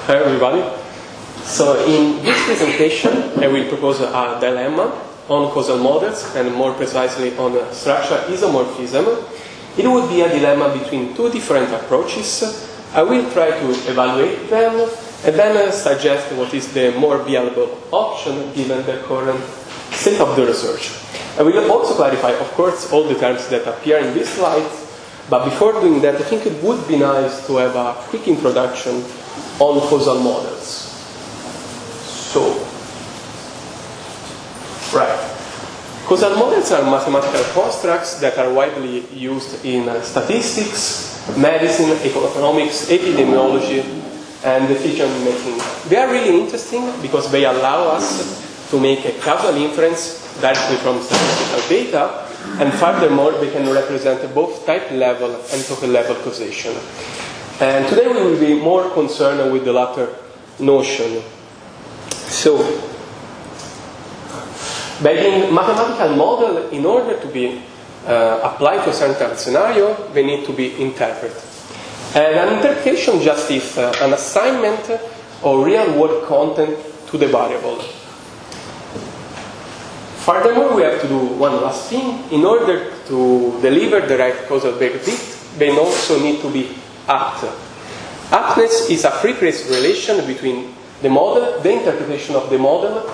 Hi everybody. So in this presentation I will propose a dilemma on causal models and more precisely on structural isomorphism. It would be a dilemma between two different approaches. I will try to evaluate them and then suggest what is the more viable option given the current state of the research. I will also clarify, of course, all the terms that appear in this slide, but before doing that, I think it would be nice to have a quick introduction on causal models. So, right. Causal models are mathematical constructs that are widely used in statistics, medicine, economics, epidemiology, and decision making. They are really interesting because they allow us to make a causal inference directly from statistical data, and furthermore, they can represent both type level and total level causation. And today we will be more concerned with the latter notion. So, by mathematical model, in order to be applied to a certain scenario, they need to be interpreted. And an interpretation just is an assignment of real-world content to the variable. Furthermore, we have to do one last thing. In order to deliver the right causal verdict, they also need to be apt. Aptness is a free-place relation between the model, the interpretation of the model,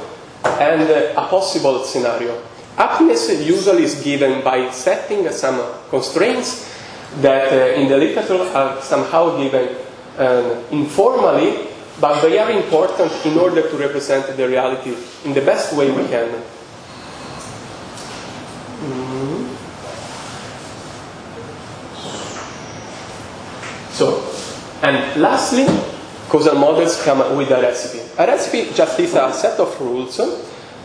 and a possible scenario. Aptness usually is given by setting some constraints that in the literature are somehow given informally, but they are important in order to represent the reality in the best way we can. So, and lastly, causal models come with a recipe. A recipe just is a set of rules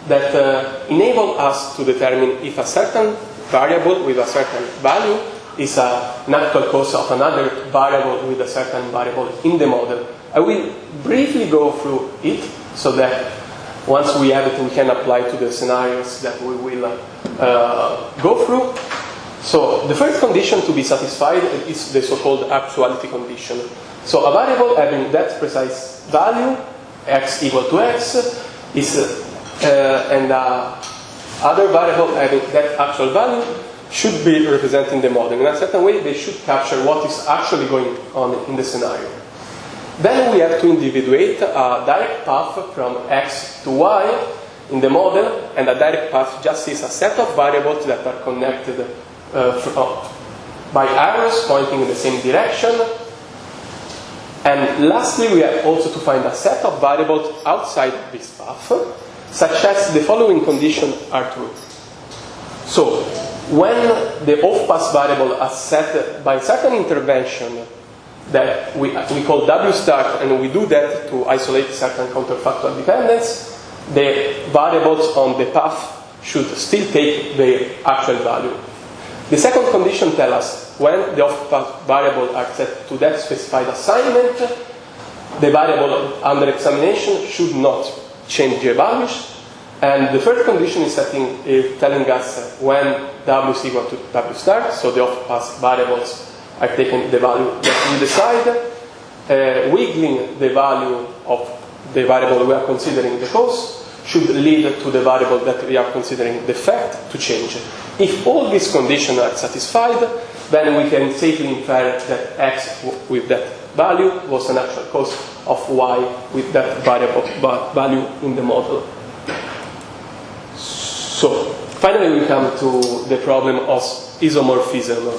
that enable us to determine if a certain variable with a certain value is an actual cause of another variable with a certain variable in the model. I will briefly go through it so that once we have it, we can apply to the scenarios that we will go through. So the first condition to be satisfied is the so-called actuality condition. So a variable having that precise value, x equal to x, is and other variable having that actual value should be represented in the model. In a certain way, they should capture what is actually going on in the scenario. Then we have to individuate a direct path from x to y in the model, and a direct path just is a set of variables that are connected by arrows pointing in the same direction. And lastly, we have also to find a set of variables outside this path, such as the following conditions are true. So, when the off-pass variable is set by certain intervention that we call W start, and we do that to isolate certain counterfactual dependence, the variables on the path should still take their actual value. The second condition tells us when the off-pass variable are set to that specified assignment, the variable under examination should not change their values. And the third condition is telling us when W is equal to W start, so the off-pass variables are taking the value that we decide. Wiggling the value of the variable we are considering the cause should lead to the variable that we are considering the effect to change. If all these conditions are satisfied, then we can safely infer that x with that value was an actual cause of y with that variable value in the model. So, finally we come to the problem of isomorphism.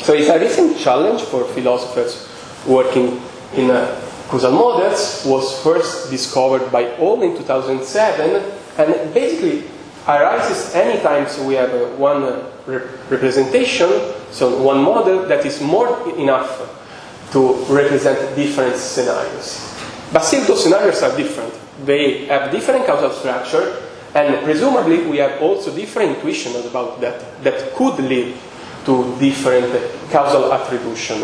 So it's a recent challenge for philosophers working in causal models, was first discovered by all in 2007, and basically arises anytime we have one representation, so one model that is more enough to represent different scenarios. But still those scenarios are different. They have different causal structure, and presumably we have also different intuitions about that could lead to different causal attribution.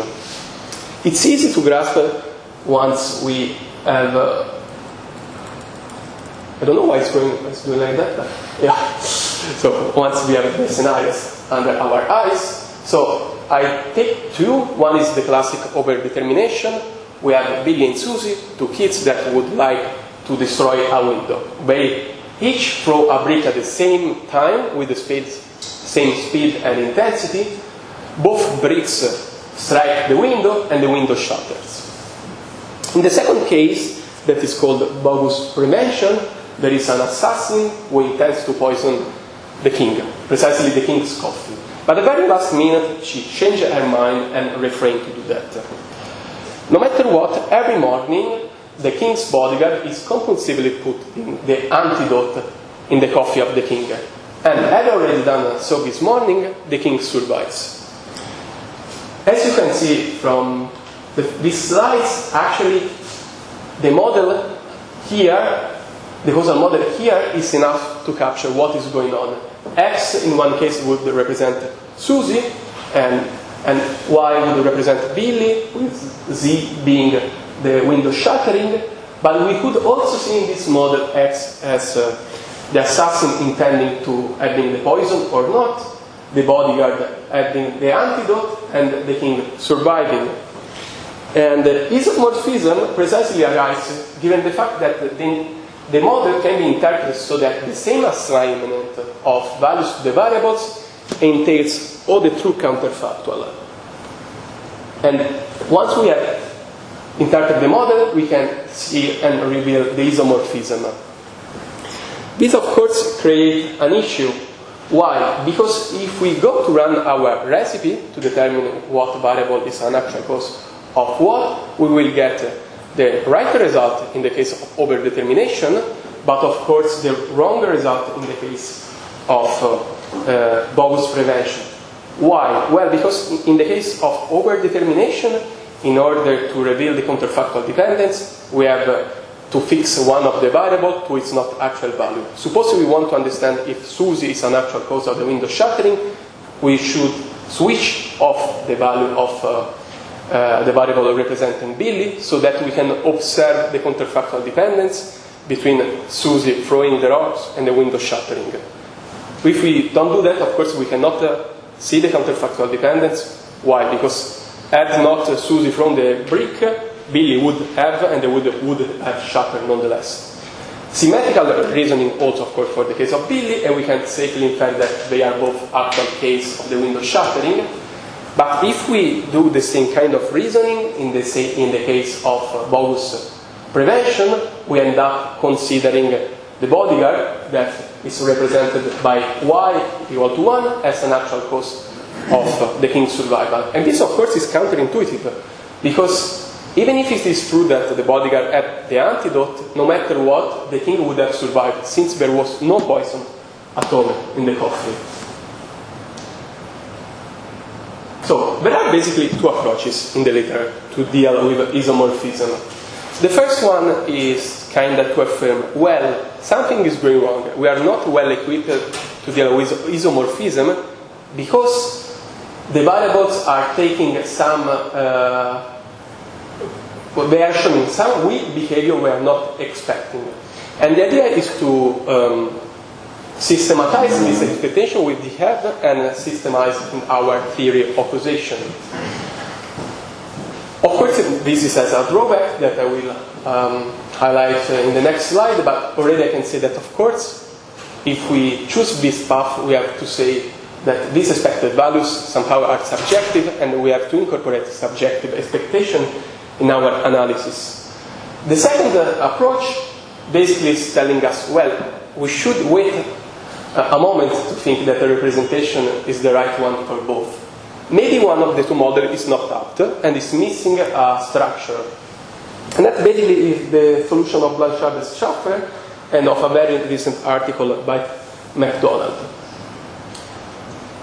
It's easy to grasp once we have I don't know why it's doing like that, but yeah. So once we have the scenarios under our eyes, so I take two. One is the classic overdetermination, we have Billy and Susie, two kids that would like to destroy a window. They each throw a brick at the same time with the same speed and intensity. Both bricks strike the window and the window shatters. In the second case, that is called bogus prevention, there is an assassin who intends to poison the king, precisely the king's coffee. But at the very last minute, she changed her mind and refrained to do that. No matter what, every morning, the king's bodyguard is compulsively putting the antidote in the coffee of the king. And having already done so this morning, the king survives. As you can see from these slides, actually, the model here, the causal model here is enough to capture what is going on. X in one case would represent Susie, and Y would represent Billy, with Z being the window shattering. But we could also see in this model X as the assassin intending to adding the poison or not, the bodyguard adding the antidote, and the king surviving. And isomorphism precisely arises given the fact that the model can be interpreted so that the same assignment of values to the variables entails all the true counterfactual. And once we have interpreted the model, we can see and reveal the isomorphism. This, of course, creates an issue. Why? Because if we go to run our recipe to determine what variable is an actual cause of what, we will get the right result in the case of overdetermination, but of course the wrong result in the case of bogus prevention. Why? Well, because in the case of overdetermination, in order to reveal the counterfactual dependence, we have to fix one of the variable to its not actual value. Suppose we want to understand if Susie is an actual cause of the window shattering, we should switch off the value of the variable representing Billy, so that we can observe the counterfactual dependence between Susie throwing the rocks and the window shattering. If we don't do that, of course, we cannot see the counterfactual dependence. Why? Because had not Susie thrown the brick, Billy would have, and they would have shattered nonetheless. Symmetrical reasoning also, of course, for the case of Billy, and we can safely infer that they are both actual case of the window shattering. But if we do the same kind of reasoning in the case of bogus prevention, we end up considering the bodyguard that is represented by Y equal to 1 as an actual cause of the king's survival. And this, of course, is counterintuitive, because even if it is true that the bodyguard had the antidote, no matter what, the king would have survived, since there was no poison at all in the coffee. So, there are basically two approaches in the literature to deal with isomorphism. The first one is kind of to affirm, well, something is going wrong. We are not well equipped to deal with isomorphism because the variables are taking some, they are showing some weak behavior we are not expecting. And the idea is to systematize this expectation we have and systemize in our theory of causation. Of course, this is as a drawback that I will highlight in the next slide, but already I can say that, of course, if we choose this path, we have to say that these expected values somehow are subjective, and we have to incorporate subjective expectation in our analysis. The second approach basically is telling us, well, we should wait a moment to think that the representation is the right one for both. Maybe one of the two models is not apt and is missing a structure. And that basically is the solution of Blanchard's Schaffer and of a very recent article by MacDonald.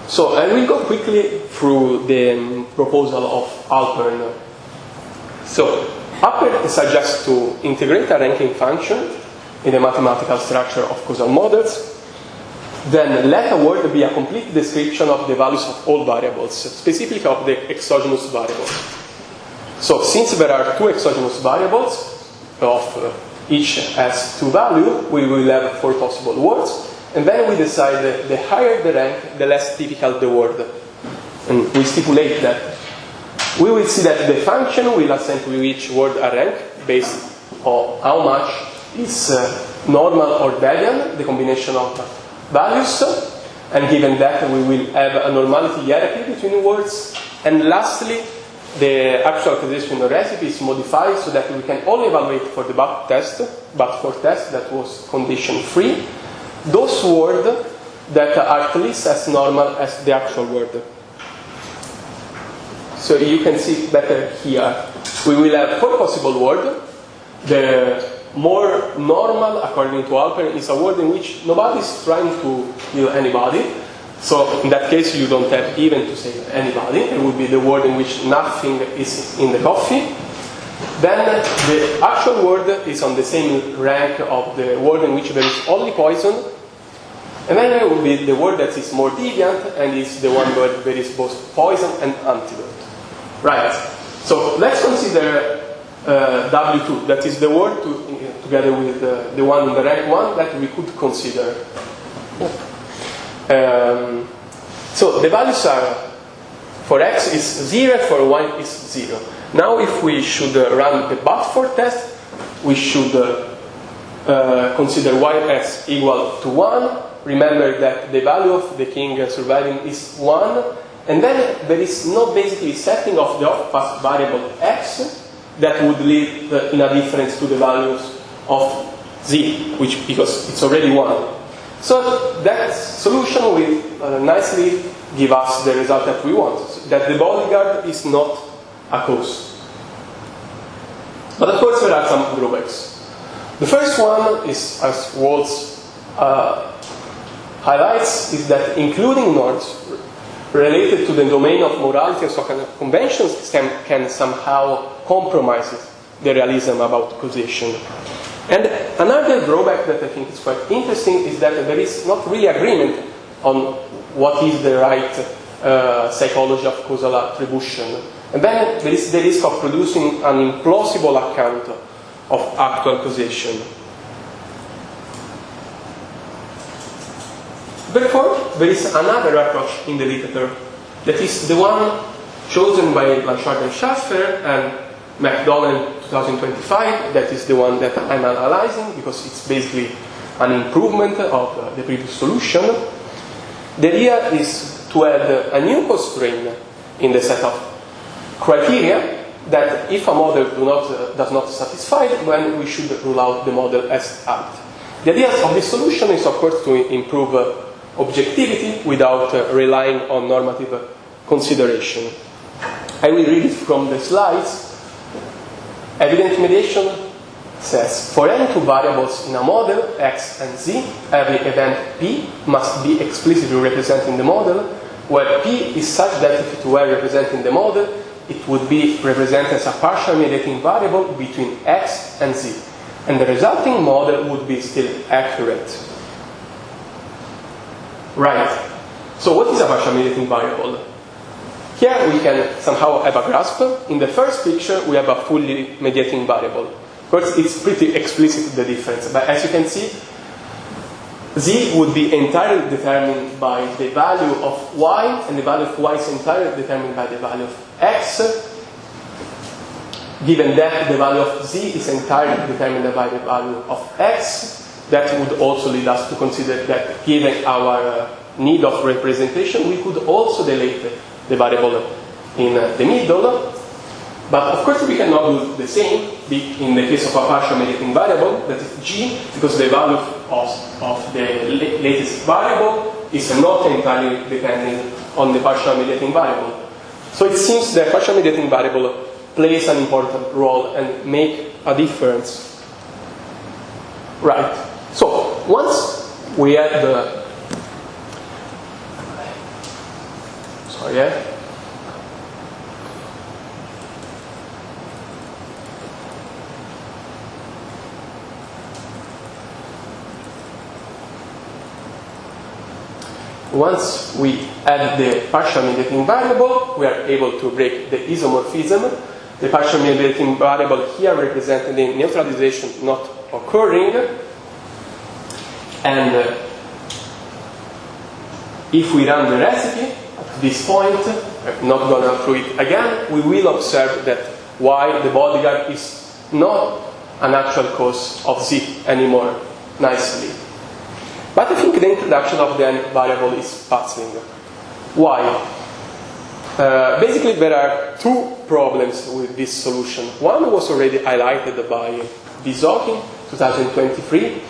So I will go quickly through the proposal of Alpern. So Alpern suggests to integrate a ranking function in the mathematical structure of causal models. Then let a word be a complete description of the values of all variables, specifically of the exogenous variables. So since there are two exogenous variables, of each has two values, we will have four possible words, and then we decide that the higher the rank, the less typical the word. And we stipulate that we will see that the function will assign to each word a rank based on how much is normal or deviant, the combination of values. And given that, we will have a normality hierarchy between words. And lastly, the actual causation recipe is modified so that we can only evaluate for the but for test that was condition free, those words that are at least as normal as the actual word. So you can see it better here. We will have 4 possible words. The more normal, according to Alper, is a word in which nobody is trying to kill anybody. So in that case, you don't have even to say anybody. It would be the word in which nothing is in the coffee. Then the actual word is on the same rank of the word in which there is only poison. And then there will be the word that is more deviant and is the one where there is both poison and antidote. Right. So let's consider W2. That is the word together with the one in the rank 1 that we could consider. So the values are, for x is 0, for y is 0. Now if we should run the but for test, we should consider y as equal to 1. Remember that the value of the king surviving is 1. And then there is no basically setting of the off-pass variable x that would lead in a difference to the values of z, because it's already 1. So that solution will nicely give us the result that we want, that the bodyguard is not a cause. But of course there are some drawbacks. The first one is, as Waltz highlights, is that including nodes related to the domain of morality and social conventions can somehow compromise the realism about causation. And another drawback that I think is quite interesting is that there is not really agreement on what is the right psychology of causal attribution. And then there is the risk of producing an implausible account of actual causation. Therefore, there is another approach in the literature that is the one chosen by Blanchard and Schaffer and McDonald 2025. That is the one that I'm analyzing because it's basically an improvement of the previous solution. The idea is to add a new constraint in the set of criteria that if a model does not satisfy, then we should rule out the model as apt. The idea of this solution is, of course, to improve objectivity without relying on normative consideration. I will read it from the slides. Evident mediation says, for any two variables in a model, x and z, every event p must be explicitly represented in the model, where p is such that if it were represented in the model, it would be represented as a partial mediating variable between x and z, and the resulting model would be still accurate. Right. So what is a partial mediating variable? Here we can somehow have a grasp. In the first picture, we have a fully mediating variable. Of course, it's pretty explicit, the difference. But as you can see, z would be entirely determined by the value of y, and the value of y is entirely determined by the value of x. Given that the value of z is entirely determined by the value of x, that would also lead us to consider that given our need of representation, we could also delete the variable in the middle. But of course we cannot do the same in the case of a partial mediating variable, that is g, because the value of the latest variable is not entirely depending on the partial mediating variable. So it seems the partial mediating variable plays an important role and make a difference. Right. So once we have the Once we add the partial mediating variable, we are able to break the isomorphism. The partial mediating variable here represented the neutralization not occurring. And if we run the recipe, At this point, I'm not going to through it again, we will observe that y, the bodyguard, is not an actual cause of z anymore, nicely. But I think the introduction of the n variable is puzzling. Why? Basically, there are two problems with this solution. One was already highlighted by Bisoki, 2023,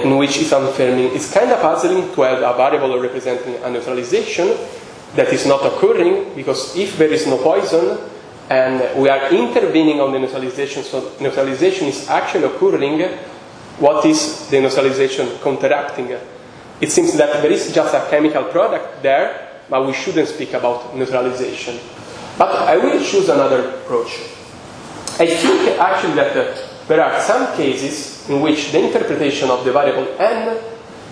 in which isomorphism is kind of puzzling to have a variable representing a neutralization that is not occurring, because if there is no poison and we are intervening on the neutralization, so neutralization is actually occurring, what is the neutralization counteracting? It seems that there is just a chemical product there, but we shouldn't speak about neutralization. But I will choose another approach. I think actually that there are some cases in which the interpretation of the variable n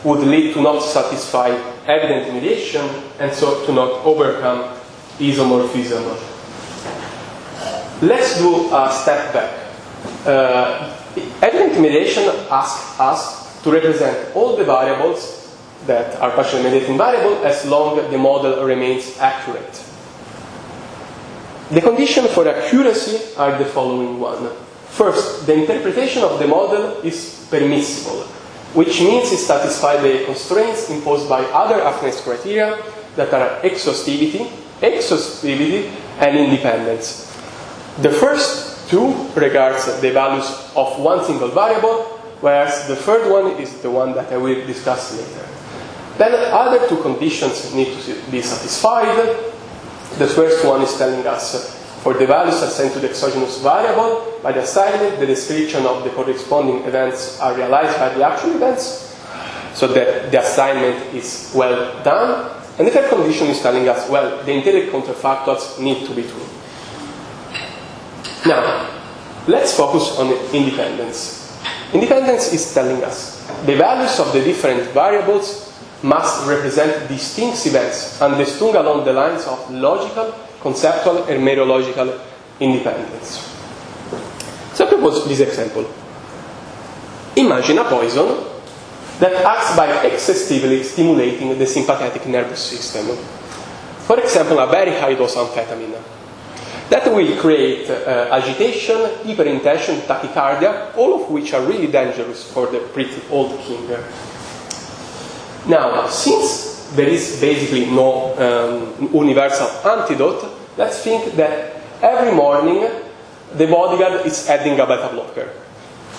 would lead to not satisfy evident mediation, and so to not overcome isomorphism. Let's do a step back. Evident mediation asks us to represent all the variables that are partially mediating variable as long as the model remains accurate. The conditions for accuracy are the following one. First, the interpretation of the model is permissible, which means it satisfies the constraints imposed by other affines criteria that are exhaustivity, and independence. The first two regards the values of one single variable, whereas the third one is the one that I will discuss later. Then other two conditions need to be satisfied. The first one is telling us for the values assigned to the exogenous variable, by the assignment, the description of the corresponding events are realized by the actual events, so that the assignment is well done. And the third condition is telling us, well, the interior counterfactuals need to be true. Now, let's focus on independence. Independence is telling us the values of the different variables must represent distinct events understood along the lines of logical, conceptual, and mereological independence. So I propose this example. Imagine a poison that acts by excessively stimulating the sympathetic nervous system. For example, a very high dose of amphetamine. That will create agitation, hyperintension, tachycardia, all of which are really dangerous for the pretty old king. Now, since there is basically no universal antidote, let's think that every morning the bodyguard is adding a beta blocker.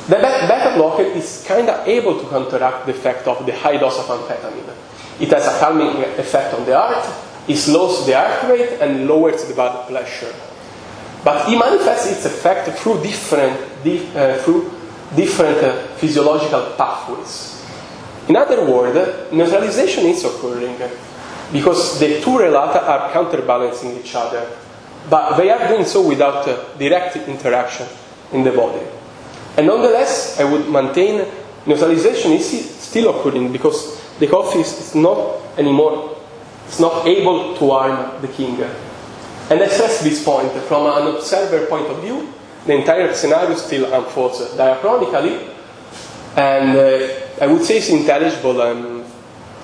The beta blocker is kind of able to counteract the effect of the high dose of amphetamine. It has a calming effect on the heart, it slows the heart rate and lowers the blood pressure. But it manifests its effect through different physiological pathways. In other words, neutralization is occurring because the two relata are counterbalancing each other, but they are doing so without direct interaction in the body. And nonetheless, I would maintain neutralization is still occurring because the coffee is not anymore, it's not able to harm the king. And I stress this point, from an observer point of view, the entire scenario still unfolds diachronically, and I would say it's intelligible and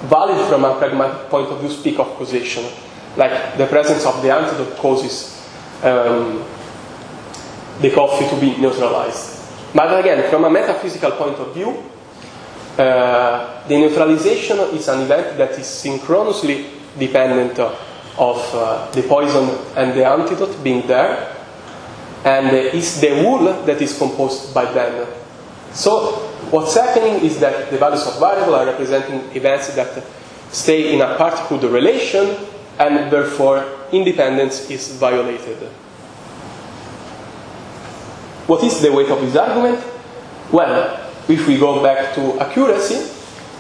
valid from a pragmatic point of view, speak of causation. Like the presence of the antidote causes the coffee to be neutralized. But again, from a metaphysical point of view, the neutralization is an event that is synchronously dependent of the poison and the antidote being there, and it's the wool that is composed by them. So what's happening is that the values of variable are representing events that stay in a particular relation, and therefore independence is violated. What is the weight of this argument? Well, if we go back to accuracy,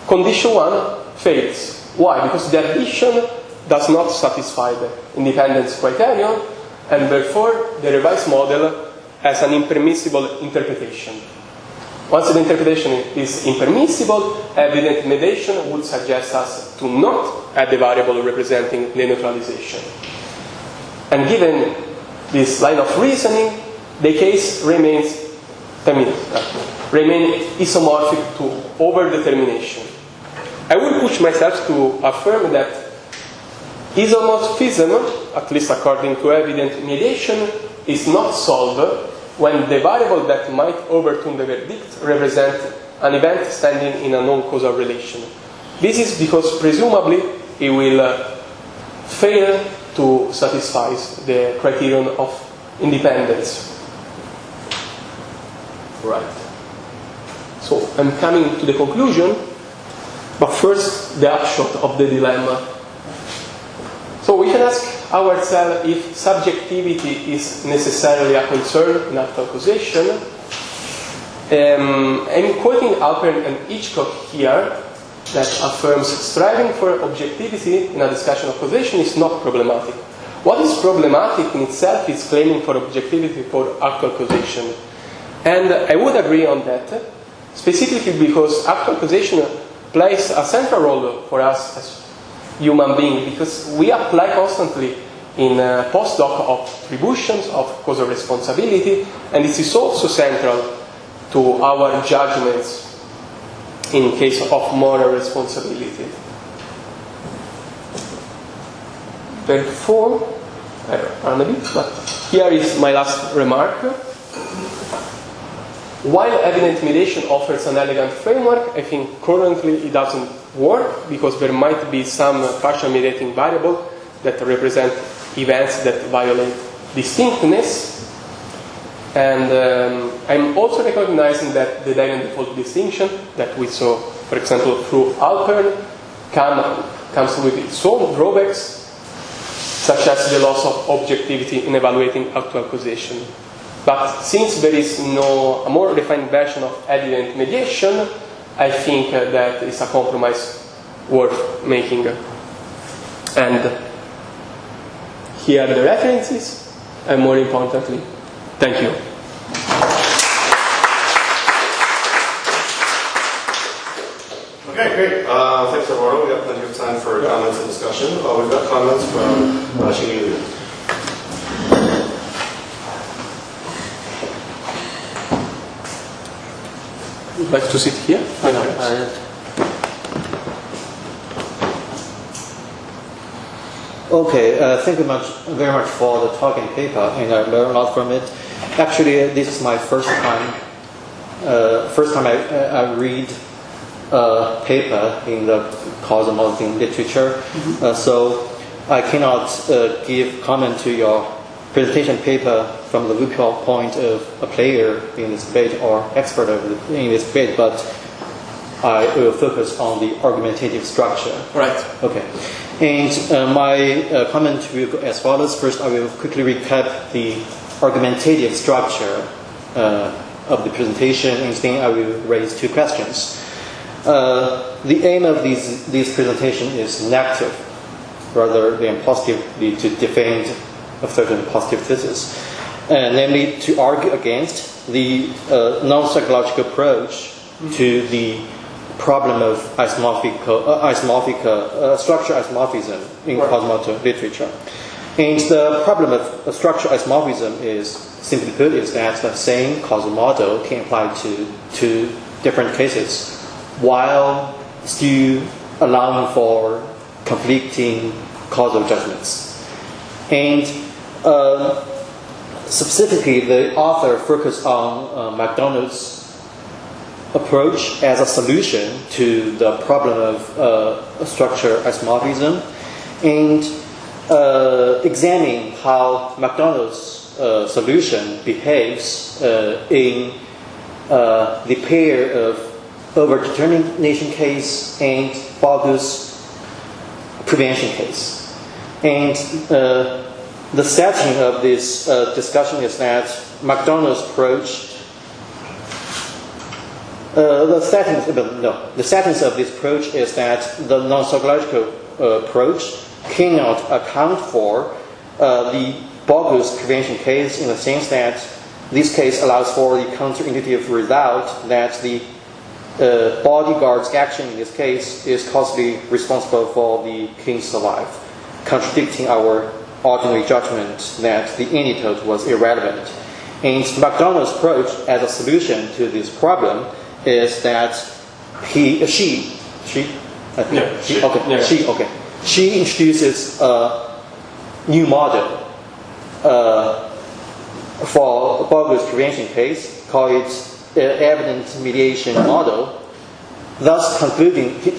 condition 1 fails. Why? Because the addition does not satisfy the independence criterion, and therefore the revised model has an impermissible interpretation. Once the interpretation is impermissible, evident mediation would suggest us to not add the variable representing the neutralization. And given this line of reasoning, the case remains isomorphic to overdetermination. I will push myself to affirm that Isomorphism, at least according to evident mediation, is not solved when the variable that might overturn the verdict represents an event standing in a non-causal relation. This is because presumably it will fail to satisfy the criterion of independence. Right. So I'm coming to the conclusion, but first the upshot of the dilemma. So we can ask ourselves if subjectivity is necessarily a concern in actual causation. I'm quoting Alpern and Hitchcock here, that affirms striving for objectivity in a discussion of causation is not problematic. What is problematic in itself is claiming for objectivity for actual causation. And I would agree on that, specifically because actual causation plays a central role for us as human beings, because we apply constantly in postdoc of attributions of causal responsibility, and this is also central to our judgments in case of moral responsibility. Therefore, I run a bit, but here is my last remark. While evident mediation offers an elegant framework, I think currently it doesn't work because there might be some partial mediating variable that represent events that violate distinctness. And I'm also recognizing that the Dylan default distinction that we saw, for example, through Alpern, comes with its own drawbacks, such as the loss of objectivity in evaluating actual causation. But since there is a more refined version of evident mediation, I think that it's a compromise worth making. And here are the references, and more importantly, thank you. Okay, great. Thanks, Edoardo. We have plenty of time for comments and discussion. We've got comments from Xingyu Lyu. Would you like to sit here? Okay, thank you very much for the talk and paper, and I learned a lot from it. Actually, this is my first time I read a paper in the causal modeling literature, so I cannot give comment to your presentation paper from the viewpoint of a player in this debate or expert in this debate, but I will focus on the argumentative structure. Right. Okay. And my comment will go as follows. First, I will quickly recap the argumentative structure of the presentation, and then I will raise two questions. The aim of this presentation is negative rather than positively to defend a certain positive thesis, namely to argue against the non-psychological approach to the problem of structure isomorphism in cosmotic literature. And the problem of structure isomorphism is, simply put, is that the same causal model can apply to two different cases while still allowing for conflicting causal judgments. And specifically, the author focused on MacDonald's approach as a solution to the problem of structure isomorphism, and examining how MacDonald's solution behaves in the pair of overdetermination case and bogus prevention case. And the setting of this discussion is that MacDonald's approach, the settings of this approach is that the non-psychological approach cannot account for the bogus prevention case, in the sense that this case allows for the counterintuitive result that the bodyguard's action in this case is causally responsible for the king's life, contradicting our ordinary judgment that the antidote was irrelevant. And MacDonald's approach as a solution to this problem is that she she introduces a new model for bogus prevention case, call it evidence mediation model. Thus,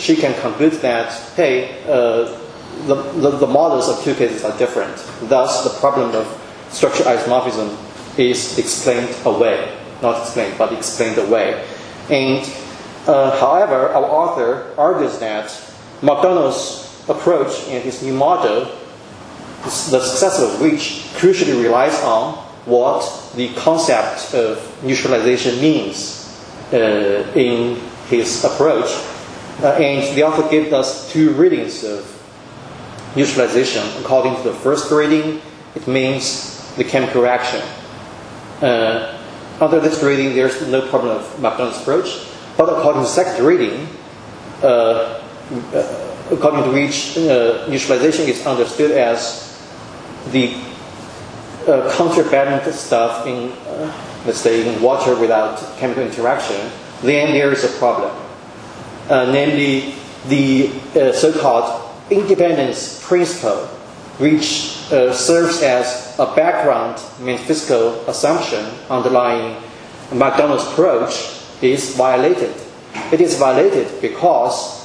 she can conclude that, hey, the models of two cases are different. Thus, the problem of structural isomorphism is explained away. Not explained, but explained away. And however, our author argues that McDonald's approach in his new model, the success of which crucially relies on what the concept of neutralization means in his approach. And the author gives us two readings of neutralization. According to the first reading, it means the chemical reaction. Under this reading, there's no problem of McDonald's approach. But according to the second reading, according to which neutralization is understood as the counterbalance stuff in, let's say, in water without chemical interaction, then there is a problem. Namely, the so-called independence principle, which serves as a background metaphysical assumption underlying McDonald's approach, is violated. It is violated because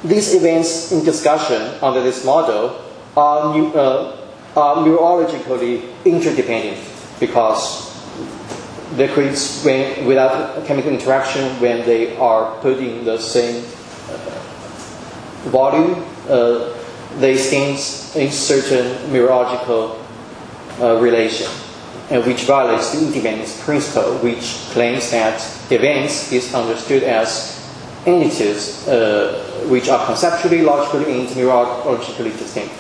these events in discussion under this model are neurologically interdependent, because liquids, without chemical interaction, when they are put in the same volume, they stand in certain neurological relation, which violates the independence principle, which claims that events is understood as entities which are conceptually, logically, and neurologically distinct.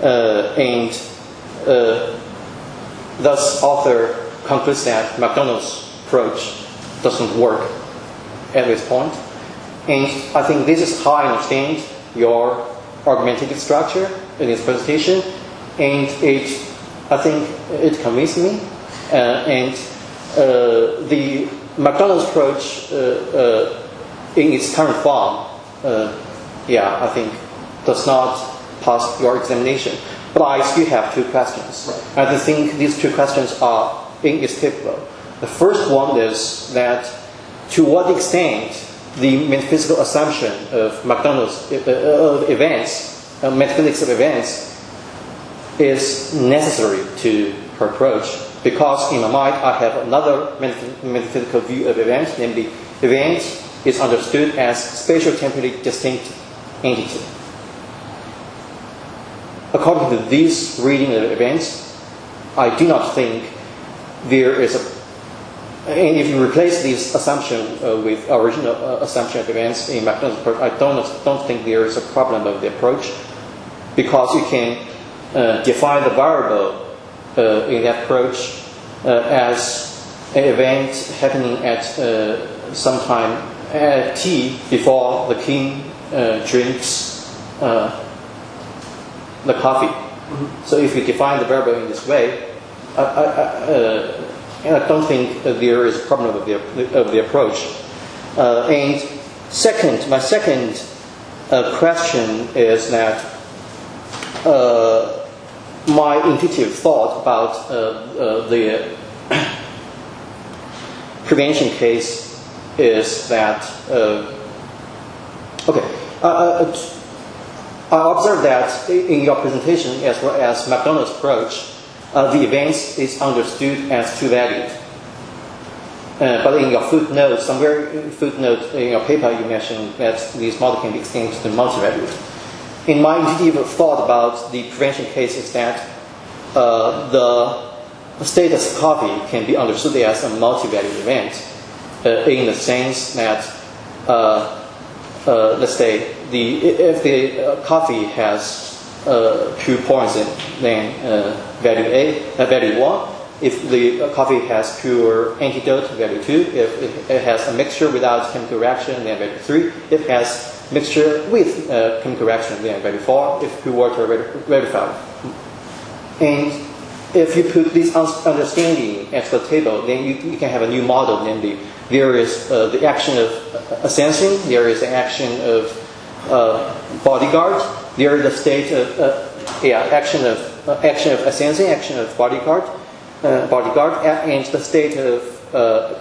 And thus, author concludes that McDonald's approach doesn't work at this point. And I think this is how I understand your argumentative structure in this presentation, and I think it convinced me. And the McDonald's approach in its current form, I think does not pass your examination. But I still have two questions. And I think these two questions are inescapable. The first one is that to what extent the metaphysical assumption of McDonald's events, metaphysics of events, is necessary to her approach. Because in my mind, I have another metaphysical view of events, namely, event is understood as spatial-temporally distinct entity. According to this reading of events, I do not think there is a. And if you replace this assumption with original assumption of events in McDonald's approach, I don't think there is a problem of the approach, because you can define the variable in that approach as an event happening at some time at t before the king drinks the coffee. Mm-hmm. So if you define the variable in this way, I don't think there is a problem of the approach. And second, my second question is that my intuitive thought about the prevention case is that I observed that in your presentation, as well as McDonald's approach, the events is understood as two-valued. But in your footnote, footnote in your paper, you mentioned that this model can be extended to multi-valued. In my intuitive thought about the prevention case is that the status coffee can be understood as a multi-valued event, in the sense that, let's say, if the coffee has pure poison, then value 1. If the coffee has pure antidote, value 2. If it has a mixture without chemical reaction, then value 3. If it has mixture with chemical reaction, then value 4. If pure water, value 5. And if you put this understanding at the table, then you can have a new model. Namely, there is the action of sensing, there is the action of bodyguard, there is the state of action of sensing, action of bodyguard, and the state of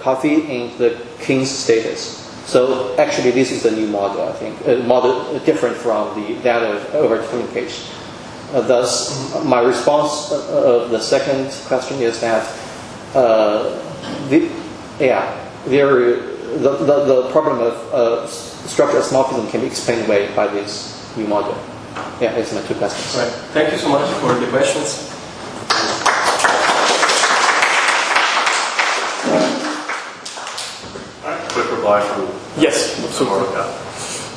coffee and the king's status. So actually, this is the new model. I think a model different from that of overdetermined case. Thus, my response of the second question is that the problem of structural isomorphism can be explained away by this new model. Yeah, that's my two questions. Right. Thank you so much for the questions. Quick reply from yes, absolutely.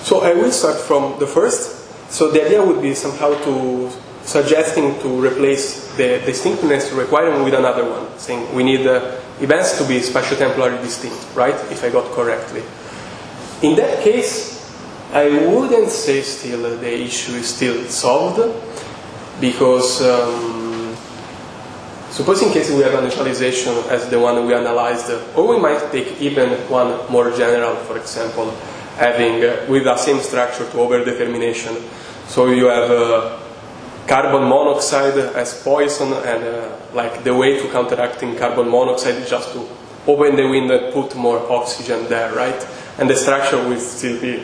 So I will start from the first. So the idea would be somehow to suggesting to replace the distinctness requirement with another one, saying we need events to be spatio-temporally distinct, right? If I got correctly. In that case, I wouldn't say still the issue is still solved, because suppose in case we have a neutralization as the one we analyzed, or we might take even one more general, for example, having with the same structure to overdetermination. So you have carbon monoxide as poison, and like the way to counteracting carbon monoxide is just to open the window and put more oxygen there, right? And the structure will still be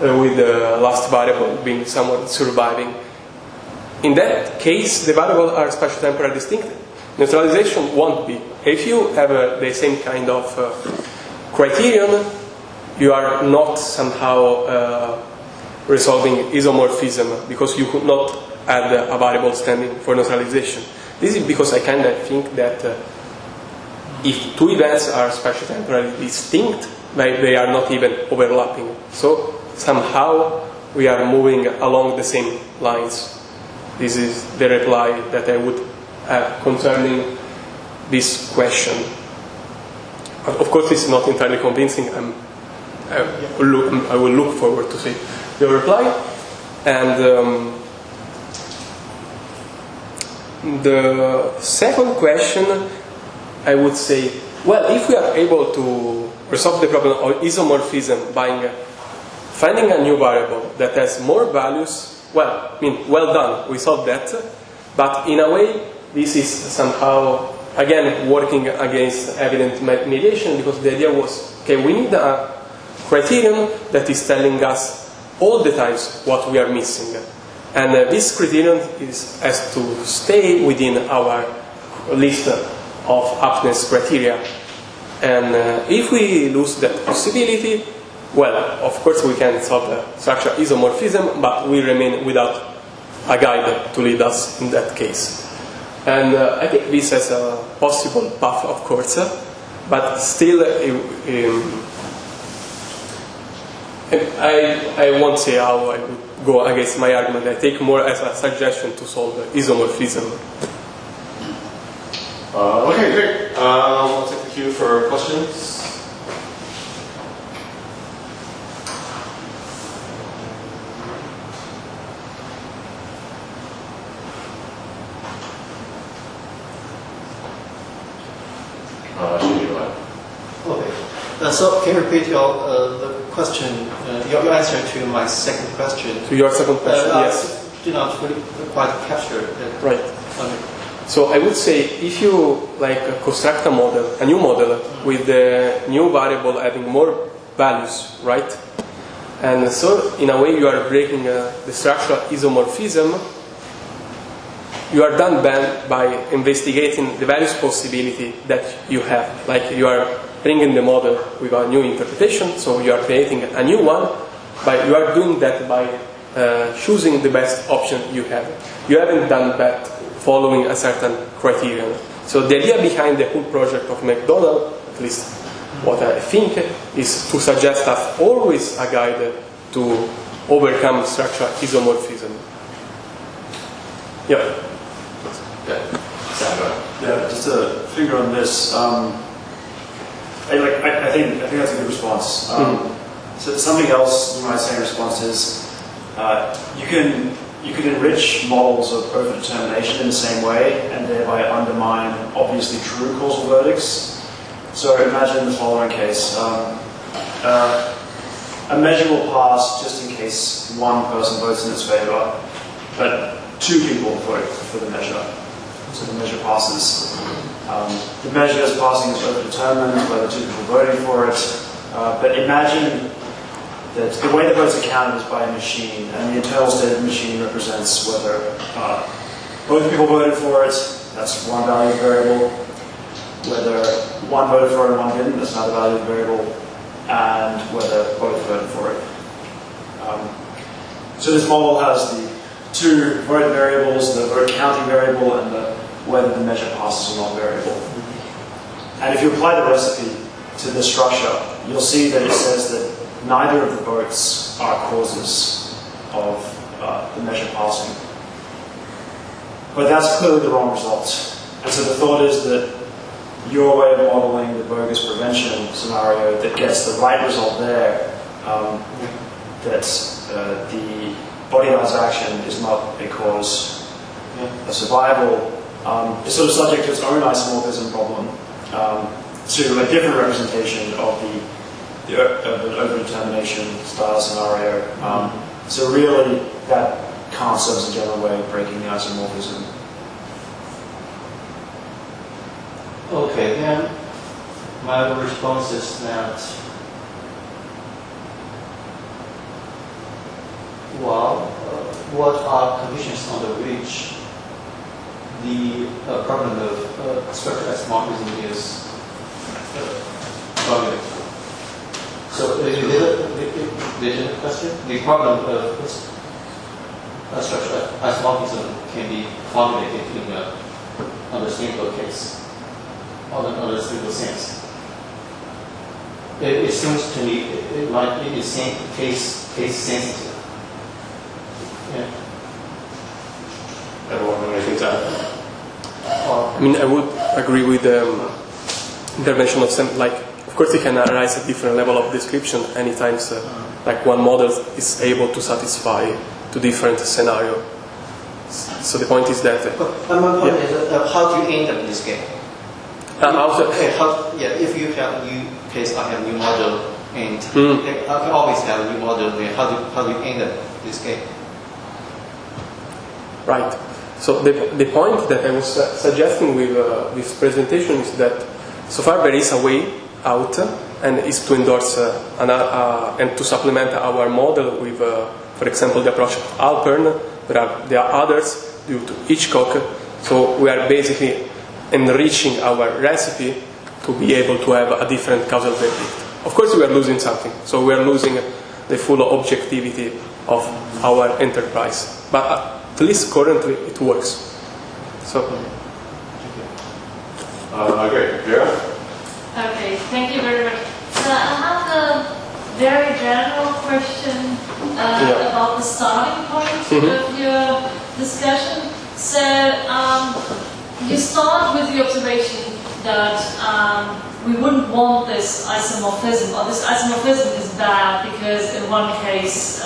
with the last variable being somewhat surviving. In that case, the variables are spatio-temporally distinct. Neutralization won't be. If you have the same kind of criterion, you are not somehow resolving isomorphism, because you could not add a variable standing for neutralization. This is because I kind of think that if two events are spatio-temporally distinct, they are not even overlapping. So somehow we are moving along the same lines. This is the reply that I would have concerning this question. Of course, it's not entirely convincing. I will look forward to see your reply. And the second question, I would say, well, if we are able to resolve the problem of isomorphism by finding a new variable that has more values, well, I mean, well done, we solved that. But in a way, this is somehow, again, working against evident mediation, because the idea was, okay, we need a criterion that is telling us all the times what we are missing. And this criterion has to stay within our list of aptness criteria. And if we lose that possibility, well, of course we can solve the structural isomorphism, but we remain without a guide to lead us in that case. And I think this has a possible path, of course, but still I won't say how I would go against my argument. I take more as a suggestion to solve isomorphism. Okay, great. I'll take the queue for questions. Okay. So can you repeat the question, your answer to my second question? To your second question, yes. I did not really quite capture it. Right. So I would say, if you construct a model, a new model, with the new variable having more values, right? And so in a way you are breaking the structural isomorphism. You are done by investigating the various possibility that you have. Like you are bringing the model with a new interpretation, so you are creating a new one, but you are doing that by choosing the best option you have. You haven't done that following a certain criterion. So the idea behind the whole project of McDonald, at least what I think, is to suggest us always a guide to overcome structural isomorphism. Yeah. Yeah, just to finger on this. I think that's a good response. So something else you might say in response is you you could enrich models of overdetermination in the same way and thereby undermine obviously true causal verdicts. So imagine the following case. A measure will pass just in case one person votes in its favor, but two people vote for the measure. So the measure passes. The measure is passing is overdetermined, whether two people voting for it. But imagine that the way the votes are counted is by a machine, and the internal state of the machine represents whether both people voted for it, that's one value variable. Whether one voted for it and one didn't, that's another value variable. And whether both voted for it. So this model has the two vote variables, the vote counting variable, and whether the measure passes or not variable. And if you apply the recipe to this structure, you'll see that it says that neither of the votes are causes of the measure passing. But that's clearly the wrong result. And so the thought is that your way of modeling the bogus prevention scenario that gets the right result there, that the body mass action is not a cause of survival, is sort of subject to its own isomorphism problem, to a different representation of an overdetermination style scenario. So really, that can't serve as a general way of breaking the isomorphism. Okay, then my response is that, well, what are conditions under which the problem of structural isomorphism is formulated? So, did you question? The problem of structural isomorphism can be formulated in an understandable case. On a single sense. It seems to me it might be case sensitive. Yeah. Everyone have anything to add? I mean, I would agree with the intervention of some, like, of course it can arise at different level of description anytime, like one model is able to satisfy two different scenario. So the point is that... But my point is, how do you end up in this game? If you have a new case, I have a new model, and I can always have a new model. How do you end up this game? Right. So the point that I was suggesting with this presentation is that so far there is a way out, and is to endorse and to supplement our model with, for example, the approach of Alpern. There are others due to Hitchcock. So we are basically enriching our recipe to be able to have a different causal verdict. Of course we are losing something, so we are losing the full objectivity of our enterprise, but at least currently it works. So Great. Vera? Okay, thank you very much. So I have a very general question about the starting point of your discussion. So you start with the observation that we wouldn't want this isomorphism, or this isomorphism is bad because in one case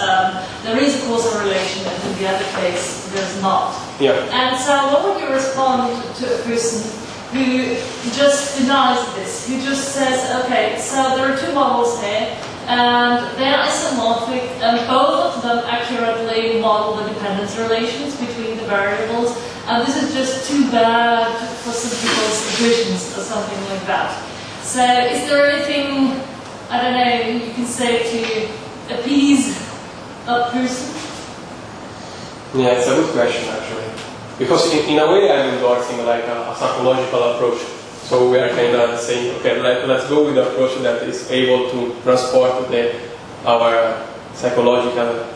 there is a causal relation and in the other case there's not. yeah. And so what would you respond to a person who just denies this, who just says, okay, so there are two models here, and they're isomorphic, and both of them accurately model the dependence relations between the variables, and this is just too bad for some people's visions or something like that. So is there anything, I don't know, you can say to appease that person? Yeah, it's a good question actually. Because in a way I'm endorsing like a psychological approach. So we are kind of saying, okay, let's go with the approach that is able to transport our psychological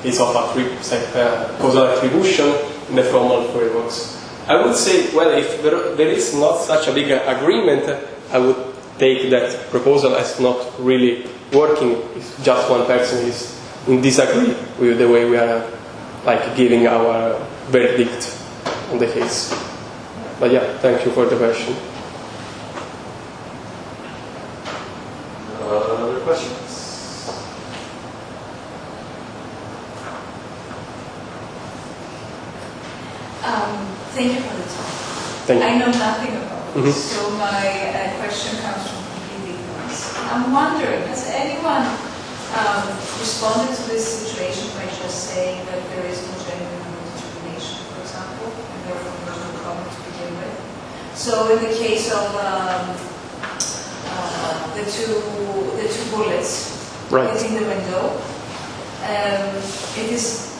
case of causal attribution in the formal frameworks. I would say, well, if there is not such a big agreement, I would take that proposal as not really working if just one person is in disagree with the way we are like giving our verdict on the case. But yeah, thank you for the question. Other questions? Thank you. I know nothing about this, so my question comes from complete ignorance. I'm wondering, has anyone responded to this situation by just saying that there is no genuine determination, for example, and therefore there's no problem to begin with? So in the case of the two bullets hitting the window, it is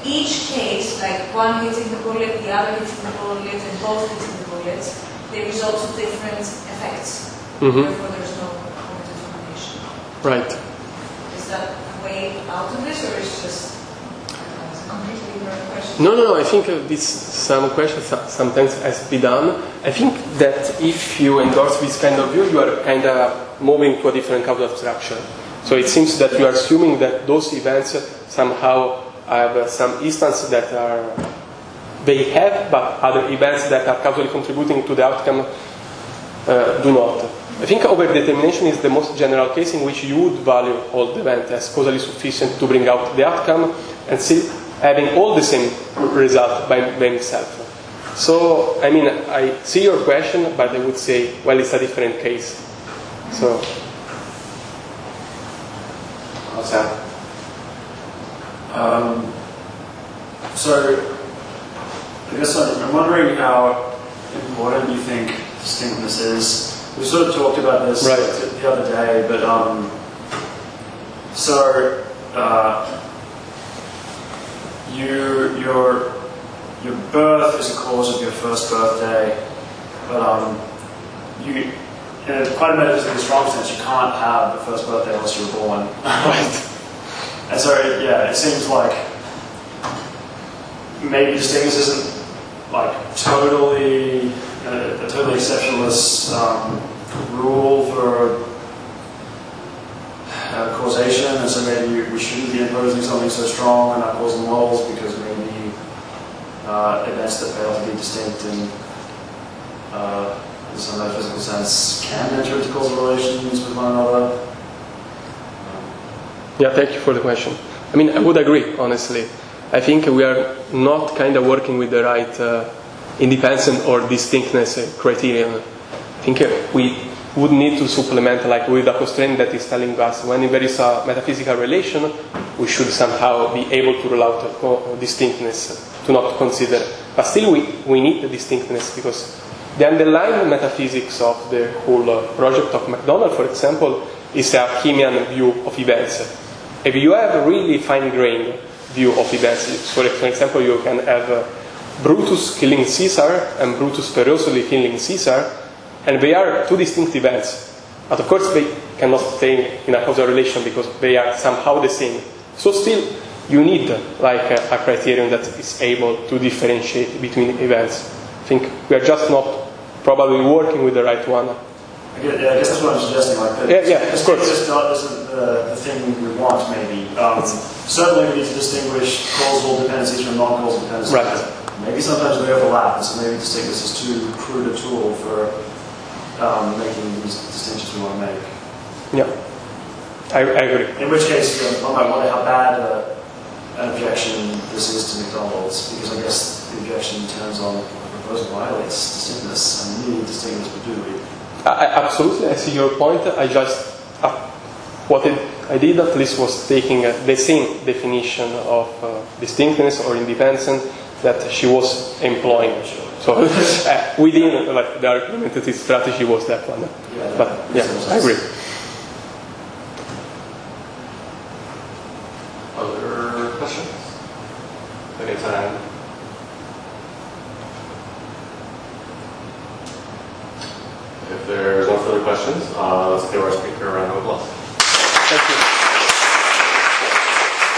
each case, like one hitting the bullet, the other hitting the bullet, and both hitting the bullets, they result in different effects. Therefore, there's no common determination. Right. Is that a way out of this, or is just a completely ignorant question? No. I think some questions sometimes has to be done. I think that if you endorse this kind of view, you are kind of moving to a different kind of abstraction. So it seems that you are assuming that those events somehow have some instances that they have, but other events that are causally contributing to the outcome do not. I think overdetermination is the most general case in which you would value all the events as causally sufficient to bring out the outcome and still having all the same result by themselves. So, I mean, I see your question, but I would say, well, it's a different case. So. Sam? So, I guess I'm wondering how important you think distinctness is. We sort of talked about this the other day, but your birth is a cause of your first birthday, but you, in quite a metaphysically strong sense, you can't have the first birthday unless you were born. Right. And so, yeah, it seems like maybe distinctness isn't like a totally exceptionless rule for causation, and so maybe we shouldn't be imposing something so strong on our causal models because maybe events that fail to be distinct in some metaphysical sense can enter into causal relations with one another. Yeah, thank you for the question. I mean, I would agree, honestly. I think we are not kind of working with the right independence or distinctness criterion. I think we would need to supplement like with a constraint that is telling us when there is a metaphysical relation, we should somehow be able to rule out distinctness, to not consider. But still we need the distinctness because the underlying metaphysics of the whole project of MacDonald, for example, is a Archimean view of events. If you have a really fine-grained view of events, for example, you can have Brutus killing Caesar and Brutus ferociously killing Caesar, and they are two distinct events. But of course they cannot stay in a causal relation because they are somehow the same. So still you need like a criterion that is able to differentiate between events. I think we are just not probably working with the right one. I guess that's what I'm suggesting. Like, of course. This isn't the thing we want, maybe. Certainly we need to distinguish causal dependencies from non-causal dependencies. Right. Maybe sometimes they overlap, and so maybe distinctness is too crude a tool for making these distinctions we want to make. Yeah, I agree. In which case, I might wonder how bad an objection this is to McDonald's, because I guess the objection turns on the proposal violates distinctness, and we need distinctness, but do we? Absolutely, I see your point. I just, what I did at least was taking the same definition of distinctness or independence that she was employing. So within like the argumentative strategy was that one. But yeah, I agree. Other questions? Anytime. If there's no further questions, let's give our speaker a round of applause.